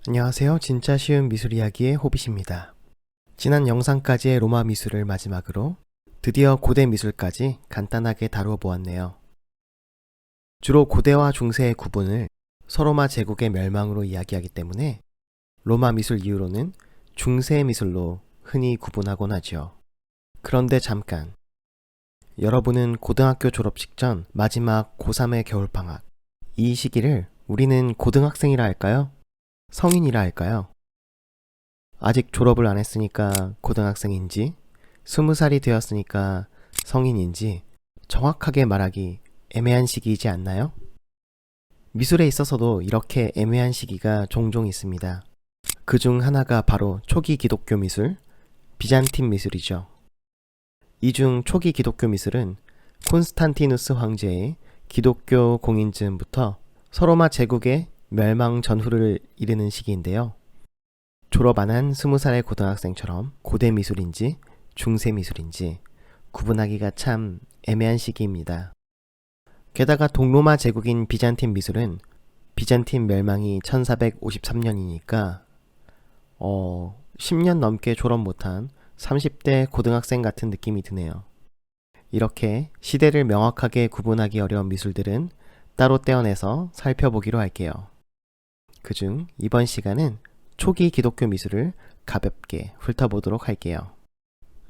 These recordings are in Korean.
안녕하세요. 진짜 쉬운 미술 이야기의 호빗입니다. 지난 영상까지의 로마 미술을 마지막으로 드디어 고대 미술까지 간단하게 다루어 보았네요. 주로 고대와 중세의 구분을 서로마 제국의 멸망으로 이야기하기 때문에 로마 미술 이후로는 중세 미술로 흔히 구분하곤 하죠. 그런데 잠깐, 여러분은 고등학교 졸업식 전 마지막 고3의 겨울방학, 이 시기를 우리는 고등학생이라 할까요? 성인이라 할까요? 아직 졸업을 안 했으니까 고등학생인지, 20살이 되었으니까 성인인지 정확하게 말하기 애매한 시기이지 않나요? 미술에 있어서도 이렇게 애매한 시기가 종종 있습니다. 그 중 하나가 바로 초기 기독교 미술, 비잔틴 미술이죠. 이 중 초기 기독교 미술은 콘스탄티누스 황제의 기독교 공인 즈음부터 서로마 제국의 멸망 전후를 이르는 시기인데요. 졸업 안 한 20살의 고등학생처럼 고대 미술인지 중세 미술인지 구분하기가 참 애매한 시기입니다. 게다가 동로마 제국인 비잔틴 미술은 비잔틴 멸망이 1453년이니까 10년 넘게 졸업 못한 30대 고등학생 같은 느낌이 드네요. 이렇게 시대를 명확하게 구분하기 어려운 미술들은 따로 떼어내서 살펴보기로 할게요. 그중 이번 시간은 초기 기독교 미술을 가볍게 훑어보도록 할게요.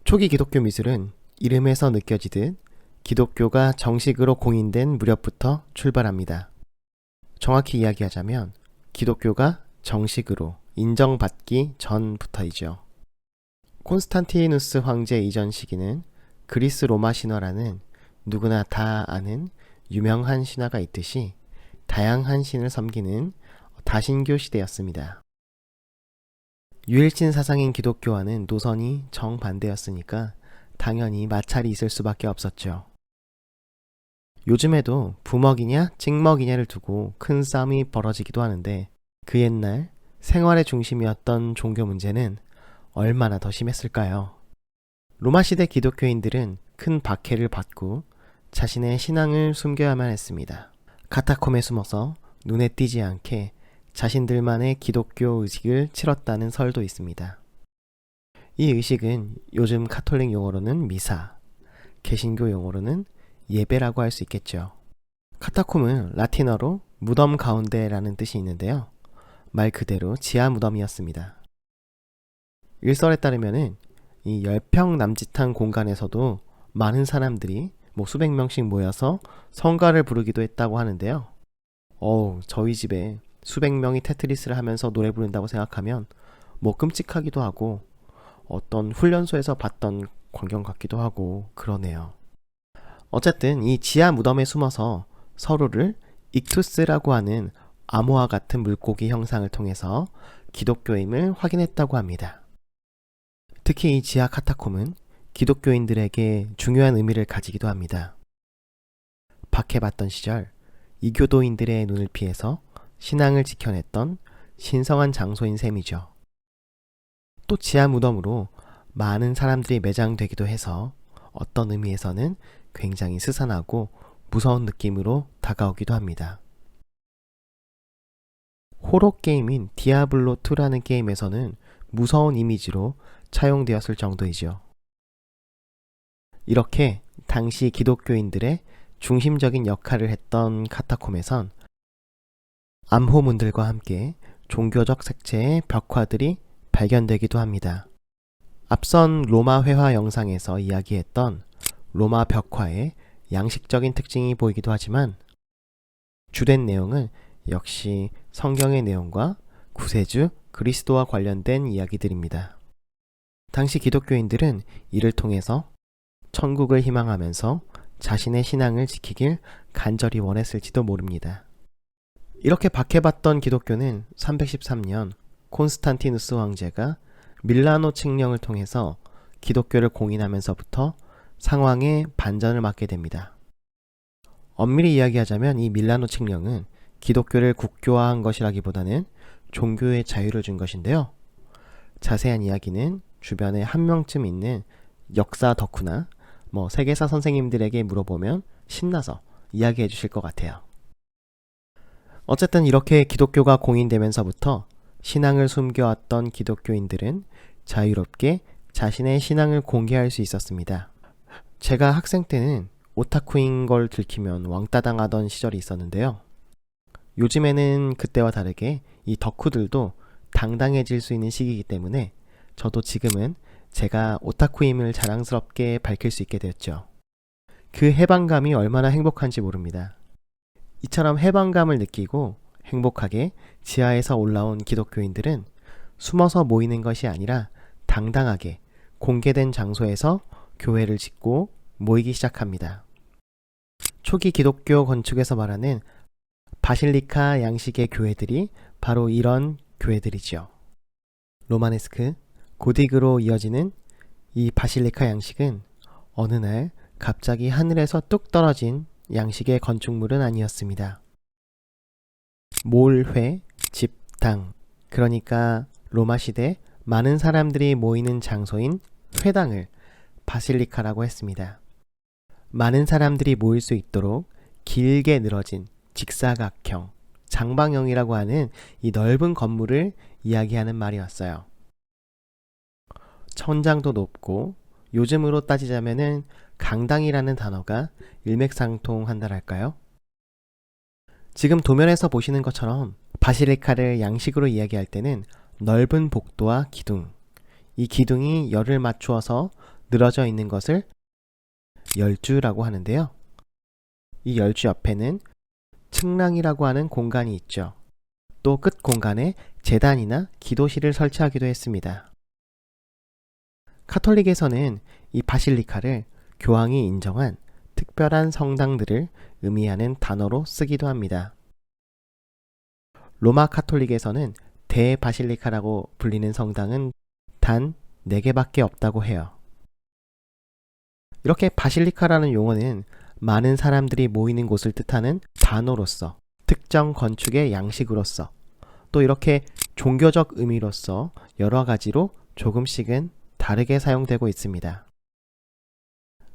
초기 기독교 미술은 이름에서 느껴지듯 기독교가 정식으로 공인된 무렵부터 출발합니다. 정확히 이야기하자면 기독교가 정식으로 인정받기 전부터이죠. 콘스탄티누스 황제 이전 시기는 그리스 로마 신화라는 누구나 다 아는 유명한 신화가 있듯이 다양한 신을 섬기는 다신교 시대였습니다. 유일신 사상인 기독교와는 노선이 정반대였으니까 당연히 마찰이 있을 수밖에 없었죠. 요즘에도 부먹이냐 찍먹이냐를 두고 큰 싸움이 벌어지기도 하는데 그 옛날 생활의 중심이었던 종교 문제는 얼마나 더 심했을까요? 로마 시대 기독교인들은 큰 박해를 받고 자신의 신앙을 숨겨야만 했습니다. 카타콤에 숨어서 눈에 띄지 않게 자신들만의 기독교 의식을 치렀다는 설도 있습니다. 이 의식은 요즘 카톨릭 용어로는 미사, 개신교 용어로는 예배라고 할 수 있겠죠. 카타콤은 라틴어로 무덤 가운데라는 뜻이 있는데요. 말 그대로 지하 무덤이었습니다. 일설에 따르면은 이 10평 남짓한 공간에서도 많은 사람들이 수백 명씩 모여서 성가를 부르기도 했다고 하는데요. 저희 집에 수백 명이 테트리스를 하면서 노래 부른다고 생각하면 끔찍하기도 하고 어떤 훈련소에서 봤던 광경 같기도 하고 그러네요. 어쨌든 이 지하 무덤에 숨어서 서로를 익투스라고 하는 암호와 같은 물고기 형상을 통해서 기독교임을 확인했다고 합니다. 특히 이 지하 카타콤은 기독교인들에게 중요한 의미를 가지기도 합니다. 박해받던 시절 이교도인들의 눈을 피해서 신앙을 지켜냈던 신성한 장소인 셈이죠. 또 지하 무덤으로 많은 사람들이 매장되기도 해서 어떤 의미에서는 굉장히 스산하고 무서운 느낌으로 다가오기도 합니다. 호러 게임인 디아블로2라는 게임에서는 무서운 이미지로 차용되었을 정도이죠. 이렇게 당시 기독교인들의 중심적인 역할을 했던 카타콤에선 암호문들과 함께 종교적 색채의 벽화들이 발견되기도 합니다. 앞선 로마 회화 영상에서 이야기했던 로마 벽화의 양식적인 특징이 보이기도 하지만 주된 내용은 역시 성경의 내용과 구세주 그리스도와 관련된 이야기들입니다. 당시 기독교인들은 이를 통해서 천국을 희망하면서 자신의 신앙을 지키길 간절히 원했을지도 모릅니다. 이렇게 박해받던 기독교는 313년 콘스탄티누스 황제가 밀라노 칙령을 통해서 기독교를 공인하면서부터 상황에 반전을 맞게 됩니다. 엄밀히 이야기하자면 이 밀라노 칙령은 기독교를 국교화한 것이라기보다는 종교의 자유를 준 것인데요. 자세한 이야기는 주변에 한 명쯤 있는 역사 덕후나 세계사 선생님들에게 물어보면 신나서 이야기해 주실 것 같아요. 어쨌든 이렇게 기독교가 공인되면서부터 신앙을 숨겨왔던 기독교인들은 자유롭게 자신의 신앙을 공개할 수 있었습니다. 제가 학생 때는 오타쿠인 걸 들키면 왕따 당하던 시절이 있었는데요. 요즘에는 그때와 다르게 이 덕후들도 당당해질 수 있는 시기이기 때문에 저도 지금은 제가 오타쿠임을 자랑스럽게 밝힐 수 있게 되었죠. 그 해방감이 얼마나 행복한지 모릅니다. 이처럼 해방감을 느끼고 행복하게 지하에서 올라온 기독교인들은 숨어서 모이는 것이 아니라 당당하게 공개된 장소에서 교회를 짓고 모이기 시작합니다. 초기 기독교 건축에서 말하는 바실리카 양식의 교회들이 바로 이런 교회들이죠. 로마네스크, 고딕으로 이어지는 이 바실리카 양식은 어느 날 갑자기 하늘에서 뚝 떨어진 양식의 건축물은 아니었습니다. 몰회, 집당, 그러니까 로마 시대 많은 사람들이 모이는 장소인 회당을 바실리카라고 했습니다. 많은 사람들이 모일 수 있도록 길게 늘어진 직사각형, 장방형이라고 하는 이 넓은 건물을 이야기하는 말이었어요. 천장도 높고 요즘으로 따지자면은 강당이라는 단어가 일맥상통한다랄까요? 지금 도면에서 보시는 것처럼 바실리카를 양식으로 이야기할 때는 넓은 복도와 기둥, 이 기둥이 열을 맞추어서 늘어져 있는 것을 열주라고 하는데요. 이 열주 옆에는 측랑이라고 하는 공간이 있죠. 또 끝 공간에 제단이나 기도실을 설치하기도 했습니다. 카톨릭에서는 이 바실리카를 교황이 인정한 특별한 성당들을 의미하는 단어로 쓰기도 합니다. 로마 카톨릭에서는 대바실리카라고 불리는 성당은 단 4개밖에 없다고 해요. 이렇게 바실리카라는 용어는 많은 사람들이 모이는 곳을 뜻하는 단어로서, 특정 건축의 양식으로서, 또 이렇게 종교적 의미로서 여러 가지로 조금씩은 다르게 사용되고 있습니다.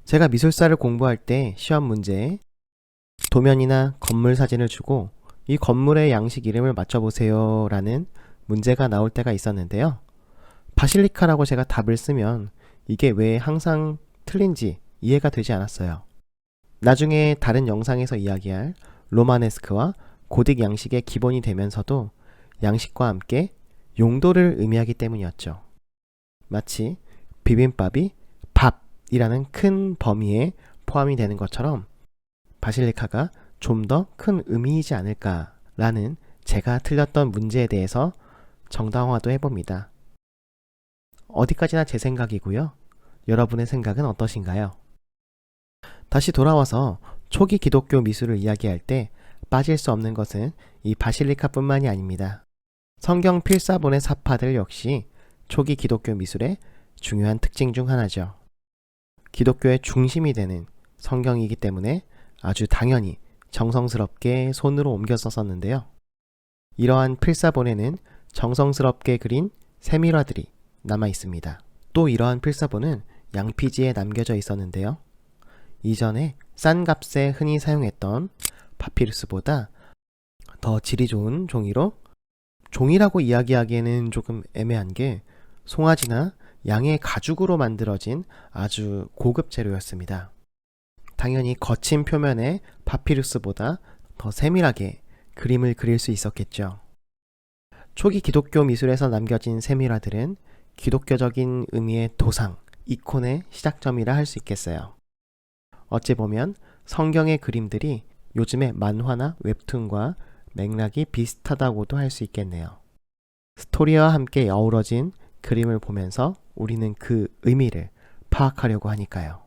제가 미술사를 공부할 때 시험 문제에 도면이나 건물 사진을 주고 이 건물의 양식 이름을 맞춰보세요 라는 문제가 나올 때가 있었는데요. 바실리카라고 제가 답을 쓰면 이게 왜 항상 틀린지 이해가 되지 않았어요. 나중에 다른 영상에서 이야기할 로마네스크와 고딕 양식의 기본이 되면서도 양식과 함께 용도를 의미하기 때문이었죠. 마치 비빔밥이 밥이라는 큰 범위에 포함이 되는 것처럼 바실리카가 좀 더 큰 의미이지 않을까라는 제가 틀렸던 문제에 대해서 정당화도 해봅니다. 어디까지나 제 생각이고요. 여러분의 생각은 어떠신가요? 다시 돌아와서 초기 기독교 미술을 이야기할 때 빠질 수 없는 것은 이 바실리카뿐만이 아닙니다. 성경 필사본의 사파들 역시 초기 기독교 미술의 중요한 특징 중 하나죠. 기독교의 중심이 되는 성경이기 때문에 아주 당연히 정성스럽게 손으로 옮겨 썼었는데요. 이러한 필사본에는 정성스럽게 그린 세밀화들이 남아 있습니다. 또 이러한 필사본은 양피지에 남겨져 있었는데요. 이전에 싼 값에 흔히 사용했던 파피루스보다 더 질이 좋은 종이로, 종이라고 이야기하기에는 조금 애매한 게 송아지나 양의 가죽으로 만들어진 아주 고급 재료였습니다. 당연히 거친 표면에 파피루스보다 더 세밀하게 그림을 그릴 수 있었겠죠. 초기 기독교 미술에서 남겨진 세밀화들은 기독교적인 의미의 도상, 이콘의 시작점이라 할 수 있겠어요. 어찌 보면 성경의 그림들이 요즘의 만화나 웹툰과 맥락이 비슷하다고도 할 수 있겠네요. 스토리와 함께 어우러진 그림을 보면서 우리는 그 의미를 파악하려고 하니까요.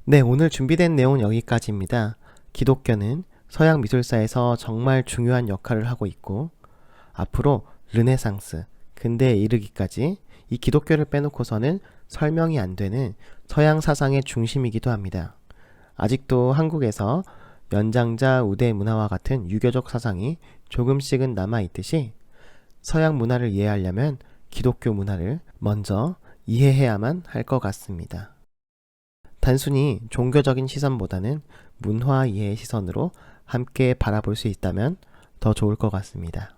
네, 오늘 준비된 내용은 여기까지입니다. 기독교는 서양 미술사에서 정말 중요한 역할을 하고 있고 앞으로 르네상스, 근대에 이르기까지 이 기독교를 빼놓고서는 설명이 안 되는 서양 사상의 중심이기도 합니다. 아직도 한국에서 연장자 우대 문화와 같은 유교적 사상이 조금씩은 남아있듯이 서양 문화를 이해하려면 기독교 문화를 먼저 이해해야만 할 것 같습니다. 단순히 종교적인 시선보다는 문화 이해의 시선으로 함께 바라볼 수 있다면 더 좋을 것 같습니다.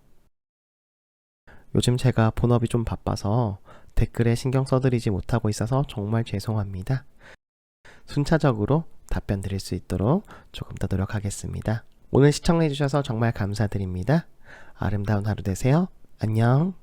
요즘 제가 본업이 좀 바빠서 댓글에 신경 써드리지 못하고 있어서 정말 죄송합니다. 순차적으로 답변 드릴 수 있도록 조금 더 노력하겠습니다. 오늘 시청해주셔서 정말 감사드립니다. 아름다운 하루 되세요. 안녕.